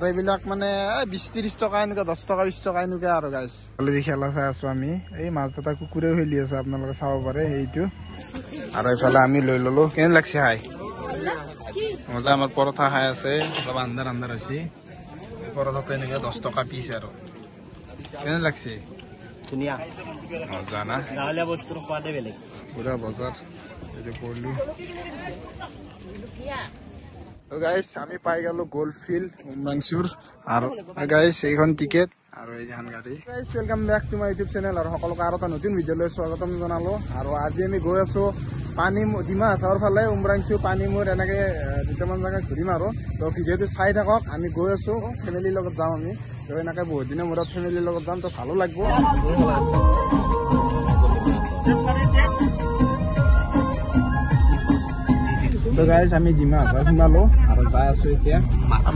আৰু এইবিলাক মানে 20-30 টকা এনেকুৱা 10 টকা 20 টকা এনেকুৱা আৰু গাইছ অলৰেডি খেলা চাই আছো আমি এই মাছ এটা কুকুৰেও খেলি আছে আপোনালোকে চাব পাৰে এইটো আৰু এইফালে আমি লৈ ললো কেনে লাগছে খাই মজা আমাৰ পৰঠা খাই আছে অলপ আন্ধাৰ আন্ধাৰ হৈছে পৰঠাটো এনেকুৱা 10 টকা পিছ আৰু কেনে লাগছে ধুনীয়া মজা না গাঁৱলীয়া বস্তুৰ সোৱাদে বেলেগ পুৰা বজাৰ এই পড়লো তো গাইস আমি পাই গেল গোলফিল্ড উমৰাংচুৰ আৰু গাইস এইখন টিকেট আৰু এইখন গাড়ী guys welcome back to my YouTube channel আৰু সকলোকে আৰু এটা নতুন ভিডিঅ'লৈ স্বাগতম জনালো আৰু আজি আমি গৈ আছো পানী ডিমা হাছাওৰ ফালে উমৰাংচু পানীমূৰ এনেকে দুটামান জায়গা ঘূৰিম আৰু তো ভিডিঅ'টো চাই থাকক আমি গৈ আছো ফেমিলিৰ লগত যাম আমি তো এনেকে বহুত দিনৰ মূৰত ফেমিলিৰ লগত যাম তো ভালো লাগিব তো গাইস আমি ডিমা হাছাওৰ সোমালো আৰু যাই আছো এতিয়া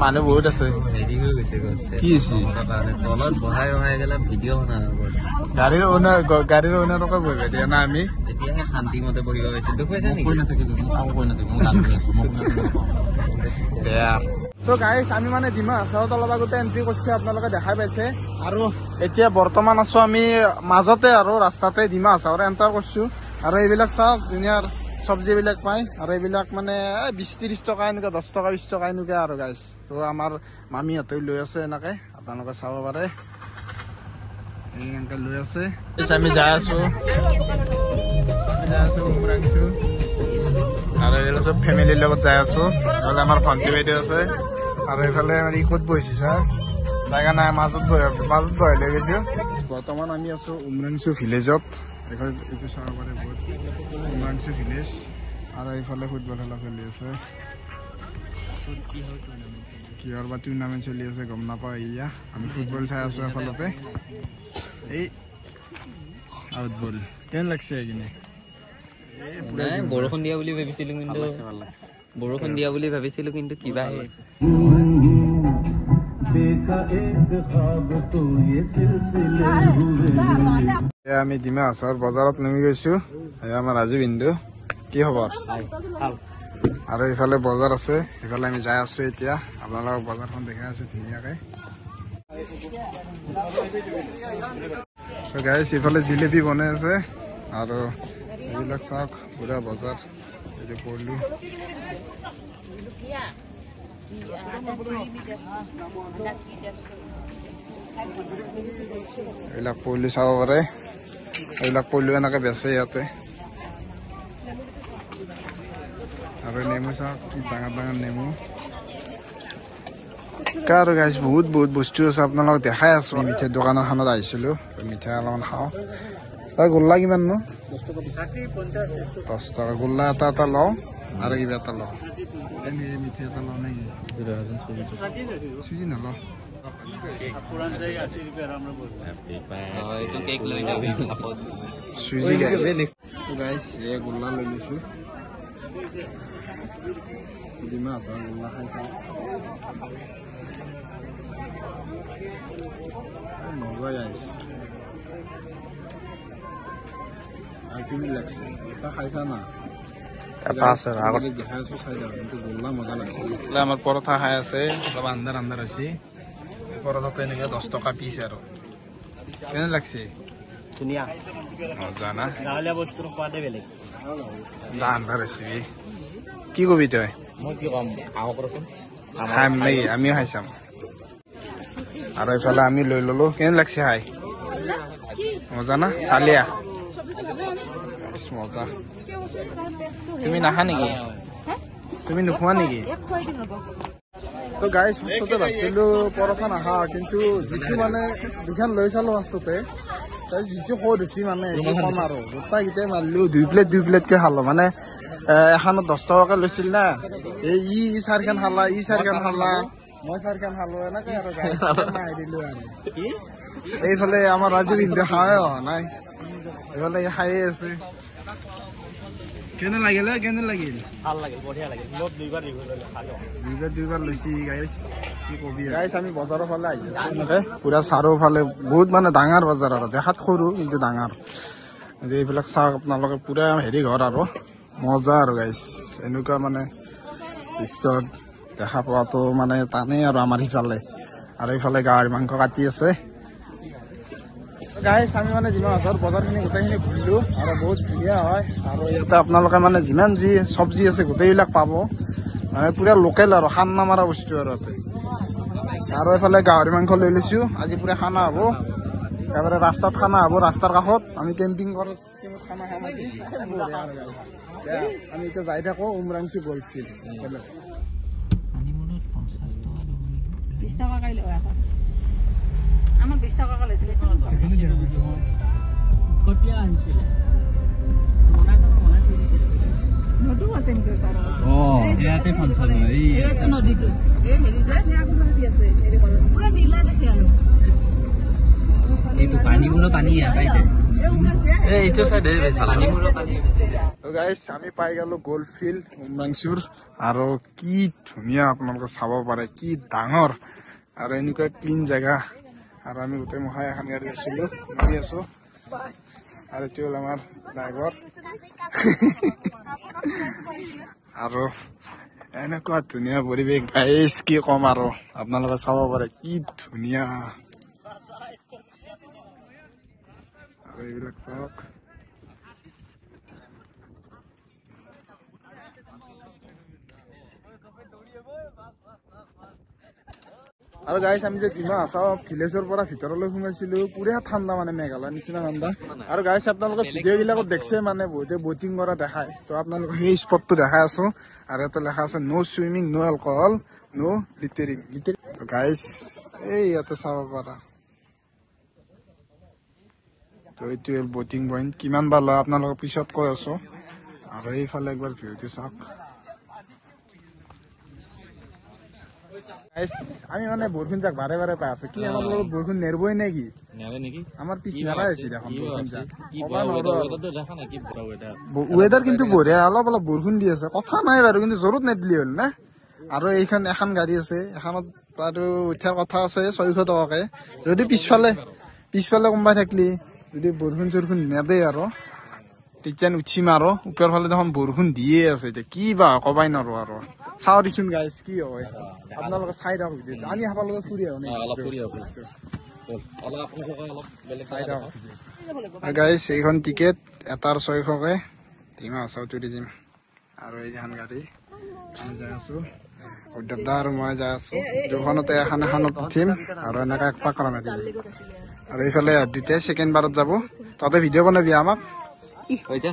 মানুহ বহুত আছে হেৰি হৈ গৈছে কি আছে তলত বহাই বহাই গেলে ভিডিঅ' বনাব গাড়ীৰ ওনাৰকে বহিব দিয়া না আমি এতিয়াহে শান্তিমতে বহিব পাইছে দুখ পাইছে নেকি কৈ নাথাকিলো কৈ নাথাকিলো গান শুনি আছো বেয়া তো গাইস আমি মানে ডিমা হাছাওত অলপ আগতে এন্ট্ৰি কৰিছে আপোনালোকে দেখাই পাইছে আৰু এতিয়া বৰ্তমান আছো আমি মাজতে আৰু ৰাস্তাতে ডিমা হাছাওৰ এণ্টাৰ কৰিছো আৰু এইবিলাক চাওক দুনিয়াৰ চব্জিবিলাক পায় আৰু এইবিলাক মানে 20-30 টকা এনেকুৱা 10 টকা 20 টকা এনেকুৱা আৰু গাইছ তো আমাৰ মামীহঁতেও লৈ আছে এনেকে আপোনালোকে চাব পাৰে এই এনেকে লৈ আছে আমি যাই আছো উমৰাংচু আৰু এইফালে চব ফেমিলিৰ লগত যাই আছো এইফালে আমাৰ ভণ্টি বাইদেউ আছে আৰু এইফালে আমাৰ ক'ত বহিছে ছাৰ জাগা নাই মাজত বহাই লৈ গৈছো বৰ্তমান আমি আছো উমৰাংচু ভিলেজত এইটো চাব পাৰে বহুত উমৰাংচু ভিলেজ আৰু এইফালে ফুটবল খেলা চলি আছে কিহৰ বা টুৰ্ণামেণ্ট চলি আছে গম নাপাওঁ এয়া আমি ফুটবল চাই আছো এফালতে এই আউটবল কেনে লাগছে এইখিনি বৰষুণ দিয়া বুলি ভাবিছিলো কিন্তু বৰষুণ দিয়া বুলি ভাবিছিলো কিন্তু কিবা আমি ডিমা হাছাওৰ বজাৰত নামি গৈছো আমাৰ ৰাজু বিন্দু কি খবৰ আৰু এইফালে বজাৰ আছে এইফালে আমি যাই আছো এতিয়া আপোনালোকক বজাৰখন দেখাই আছো ধুনীয়াকে গাইছ এইফালে জিলেপি বনাই আছে আৰু এইবিলাক চাওক পুৰা বজাৰ এইটো পড়লো এইবিলাক পড়লো চাব পাৰে এইবিলাক পড়লো এনেকে বেচে ইয়াতে আৰু নেমু চাওক কি ডাঙৰ ডাঙৰ নেমু আৰু গাইছ বহুত বস্তু আছে আপোনালোকক দেখাই আছো মিঠাই দোকান এখনত আহিছিলো মিঠাই অলপমান খাওঁ তাৰ গোল্লা কিমান নো 10 টকা গোল্লা এটা লওঁ আৰু কিবা এটা লওঁ মিঠাই এটা লওঁ নেকি চুজি নলওঁ চুজি গাইছ এই গোল্লা লৈ লৈছো ডিমা হাছাওৰ গোল্লা খাই চাওঁ মজাই আহিছে আৰু তুমি লাগছে এটা খাইছা না দেখাই আছো চাই যাওঁ কিন্তু গোল্লা মজা লাগছে আমাৰ পৰঠা খাই আছে অলপ আন্ধাৰ আন্ধাৰ হৈছে পৰঠাটো এনেকুৱা 10 টকা পিছ আৰু কেনে লাগছে ধুনীয়া মজা না গাঁৱলীয়া বস্তুৰ সোৱাদে বেলেগ আন্ধাৰ হৈছে কি কবি তই মই কি কম খাম নেকি আমিও খাই চাম আৰু এইফালে আমি লৈ ললো কেনে লাগছে খাই মজা না চালিয়া মজা তুমি নাখা নেকি তুমি নোখোৱা নেকি তো গাইছ ফাৰ্ষ্টতে ভাবিছিলো পৰঠা নাখা কিন্তু যিটো মানে দুখন লৈ চালো ফাৰ্ষ্টতে যিটো সোৱাদ হৈছে মানে কম আৰু গোটাইকেইটাই মাৰিলো 2 প্লেটকে খালো মানে এখনত 10 টকাকে লৈছিল না ই 4খান খালা ই 4খান খালা মই 4খান খালো এনেকে আৰু মাৰি দিলো আৰু এইফালে আমাৰ ৰাজু বিন্দু খাওঁহে অহা নাই এইফালে খায়ে আছে কেনে লাগিল ভাল লাগিল বঢ়িয়া লাগিল মই দুইবাৰ লৈছি গাইছ কি কবি গাইছ আমি বজাৰৰ ফালে আহি এনেকে পুৰা চাৰিওফালে বহুত মানে ডাঙৰ বজাৰ আৰু দেখাত সৰু কিন্তু ডাঙৰ এইবিলাক চাওক আপোনালোকে পুৰা হেৰি ঘৰ আৰু মজা আৰু গাইছ এনেকুৱা মানে দৃশ্য দেখা পোৱাটো মানে টানেই আৰু আমাৰ সিফালে আৰু এইফালে গাহৰি মাংস কাটি আছে গাইছ আমি মানে ডিমা হাছাওৰ বজাৰখিনি গোটেইখিনি ঘূৰিলোঁ আৰু বহুত ধুনীয়া হয় আৰু ইয়াতে আপোনালোকে মানে যিমান যি চব্জি আছে গোটেইবিলাক পাব মানে পুৰা লোকেল আৰু খানা মাৰা বস্তু আৰু ইয়াতে আৰু এইফালে গাহৰি মাংস লৈ লৈছোঁ আজি পুৰা খানা হ'ব একেবাৰে ৰাস্তাত খানা হ'ব ৰাস্তাৰ কাষত আমি কেম্পিং কৰাৰ চিষ্টেমত খানা খাম আজি আমি এতিয়া যাই থাকোঁ উমৰাংচু গল্ফ ফিল্ড আমার 20 টাকা লৈছিল কতিয়া আহিছিল নদী আছে নেকি স্যার ইয়াতে ফাংচন হয় এই নদীটো এই হেৰি যে আছে পুৰা নীলা দেখি আৰু এইটো পানীগুলো পানী আইতে এইটো সাইডে পানীগুলো পানী তো গাইস আমি পাই গেলো গল্ফ ফিল্ড উমৰাংচুৰ আৰু কি ধুনীয়া আপোনালোকে চাব পাৰে কি ডাঙৰ আৰু এনেকুৱা ক্লিন জেগা আৰু আমি গোটেই মহাই এখন গাড়ী আছিলোঁ মাৰি আছোঁ আৰু এইটো হ'ল আমাৰ ড্ৰাইভাৰ আৰু এনেকুৱা ধুনীয়া পৰিৱেশ গাইছ কি ক'ম আৰু আপোনালোকে চাব পাৰে কি ধুনীয়া আৰু এইবিলাক চাওক আৰু গাইছ আমি যে ডিমা হাছাও ভিলেজৰ পৰা ভিতৰলৈ সোমাইছিলো পুৰা ঠাণ্ডা মানে মেঘালয়ৰ নিচিনা ঠাণ্ডা আৰু গাইছ আপোনালোকে ভিডিঅ' বিলাকত দেখছে মানে বহুতে বটিং কৰা দেখায় তো আপোনালোকে সেই স্পটটো দেখাই আছো আৰু এটা লেখা আছে নো চুইমিং নো এলকহল নো লিটাৰিং গাইছ এই ইয়াতে চাব পাৰা তো এইটো বটিং পইণ্ট কিমান বা লয় আপোনালোকক পিছত কৈ আছো আৰু এইফালে একবাৰ ভিউটো চাওক আমি মানে বৰষুণ যাক বাৰে বাৰে পাই আছো কি আমাৰ লগত বৰষুণ নেৰবই নেকি আমাৰ পিছ নেৰাই আছে দেখোন বৰষুণ যাক ৱেডাৰ কিন্তু বঢ়িয়া অলপ অলপ বৰষুণ দি আছে কথা নাই বাৰু কিন্তু জোৰত নেদিলি হ'ল না আৰু এইখন এখন গাড়ী আছে এখনত বাৰু উঠাৰ কথা আছে 600 টকাকে যদি পিছফালে কোনোবাই থাকলি যদি বৰষুণ চৰষুণ নেদে আৰু তেতিয়া উঠিম আৰু ওপৰ ফালে দেখোন বৰষুণ দিয়ে আছে এতিয়া কি বা কবাই নোৱাৰো আৰু চাও দিচোন গাইছ কি হয় আপোনালোকে চাই থাকক ভিডিঅ'টো আমি হাবাৰ লগত ফুৰি আহো গাইছ এইখন টিকেট এটাৰ 600কে ডিমা হাছাও টুৰিজিম আৰু এইখন গাড়ী আমি যাই আছো উদ্যোগদা আৰু মই যাই আছো দুখনতে এখনত উঠিম আৰু এনেকৈ এক পাক ৰাণা দিম আৰু এইফালে দুটাই ছেকেণ্ড বাৰত যাব তহঁতে ভিডিঅ' বনাবি আমাক হৈছে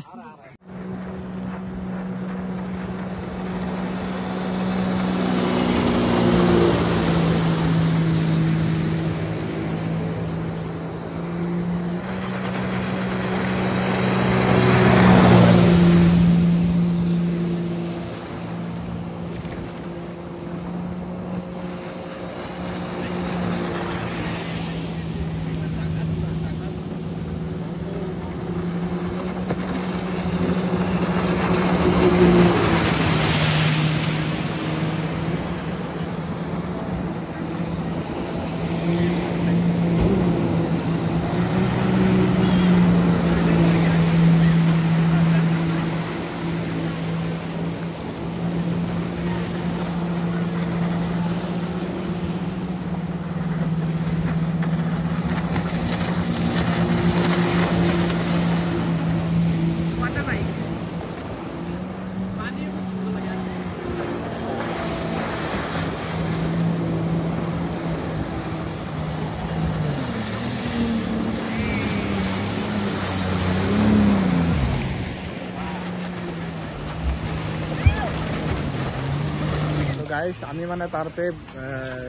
গাইছ আমি মানে তাৰপে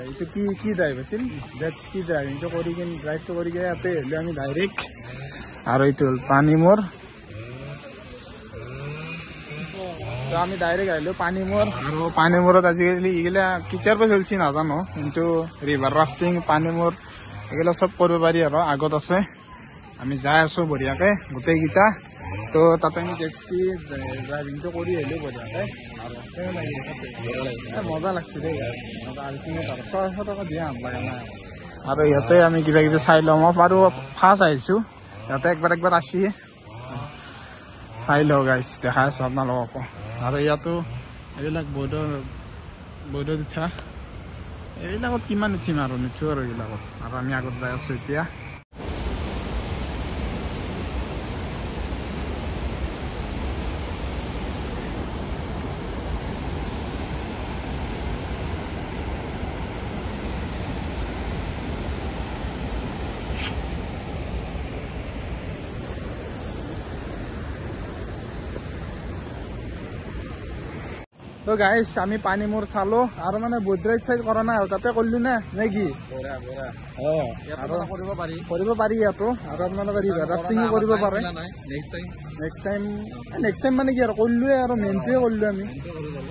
এইটো কি ড্ৰাইভ আছিল জেট স্কি ড্ৰাইভিংটো কৰি কিনে ড্ৰাইভটো কৰি কিনে ইয়াতে আহিলে আমি ডাইৰেক্ট আৰু এইটো হ'ল পানীমূৰ তো আমি ডাইৰেক্ট আহিলোঁ পানীমূৰ আৰু পানীমূৰত আজিকালি এইগিলা কেতিয়াৰ পৰা চলিছে নাজানো কিন্তু ৰিভাৰ ৰাফটিং পানীমূৰ এইগিলা চব কৰিব পাৰি আৰু আগত আছে আমি যাই আছোঁ বঢ়িয়াকৈ গোটেইকেইটা তো তাতে আমি জেট স্কি ড্ৰাইভিংটো কৰি আহিলোঁ বঢ়িয়াকৈ মজা লাগছে দেই আল্টিমেট আৰু 600 টকা দিয়া লগা নাই আৰু ইয়াতে আমি কিবা কিবি চাই লওঁ বাৰু ফাৰ্ষ্ট আহিছোঁ ইয়াতে একবাৰ আসি চাই লওঁ গাইছ দেখাই আছোঁ আপোনালোককো আৰু ইয়াতো এইবিলাক বৰ্ডত উঠা এইবিলাকত কিমান উঠিম আৰু নুঠো আৰু এইবিলাকত আৰু আমি আগত যাই আছো এতিয়া তো গাইছ আমি পানী মোৰ চালো আৰু মানে বদ্ৰাইট চাইড কৰা নাই তাতে কৰিলো নে কি কৰিব পাৰি ইয়াতো আৰু আপোনালোকে ৰিভাৰ ৰাফটিঙো কৰিব পাৰে নেক্সট টাইম মানে কি আৰু কৰিলোৱে আৰু মেইনটোৱে কৰিলো আমি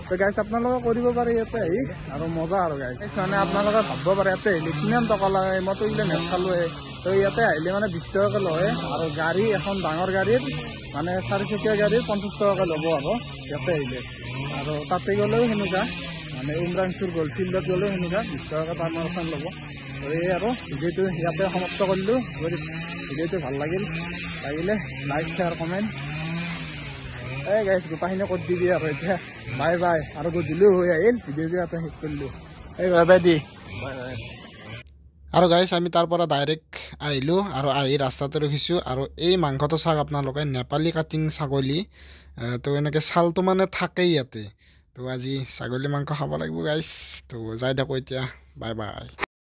তো গাইছ আপোনালোকে কৰিব পাৰে ইয়াতে আহি আৰু মজা আৰু গাইছ মানে আপোনালোকে ভাবিব পাৰে ইয়াতে আহিলে কিমান টকা লাগে মইতো এইবিলাক নেচালোৱে তো ইয়াতে আহিলে মানে 20 টকাকে লয় আৰু গাড়ী এখন ডাঙৰ গাড়ীৰ মানে 4-চকীয়া গাড়ীৰ 50 টকাকে ল'ব আৰু ইয়াতে আহিলে আৰু তাতে গ'লেও সেনেকুৱা মানে উমৰাংচুৰ গ'ল ফিল্ডত গ'লেও সেনেকুৱা 20 টকাকে পাৰমাৰখন ল'ব এই আৰু ভিডিঅ'টো ইয়াতে সমাপ্ত কৰিলোঁ ভিডিঅ'টো ভাল লাগিলে লাইক শ্বেয়াৰ কমেণ্ট এই গাইছ গোটাখিনি কৰি দিবি আৰু এতিয়া বাই বাই আৰু গধূলিও হৈ আহিল ভিডিঅ'টো ইয়াতে শেষ কৰিলোঁ এই বাই বাই দি আৰু গাইছ আমি তাৰ পৰা ডাইৰেক্ট আহিলোঁ আৰু আহি ৰাস্তাতে ৰখিছোঁ আৰু এই মাংসটো চাওক আপোনালোকে নেপালী কাটিং ছাগলী তো এনেকৈ ছালটো মানে থাকেই ইয়াতে তো আজি ছাগলী মাংস খাব লাগিব গাইছ তো যাই থাকোঁ এতিয়া বাই বাই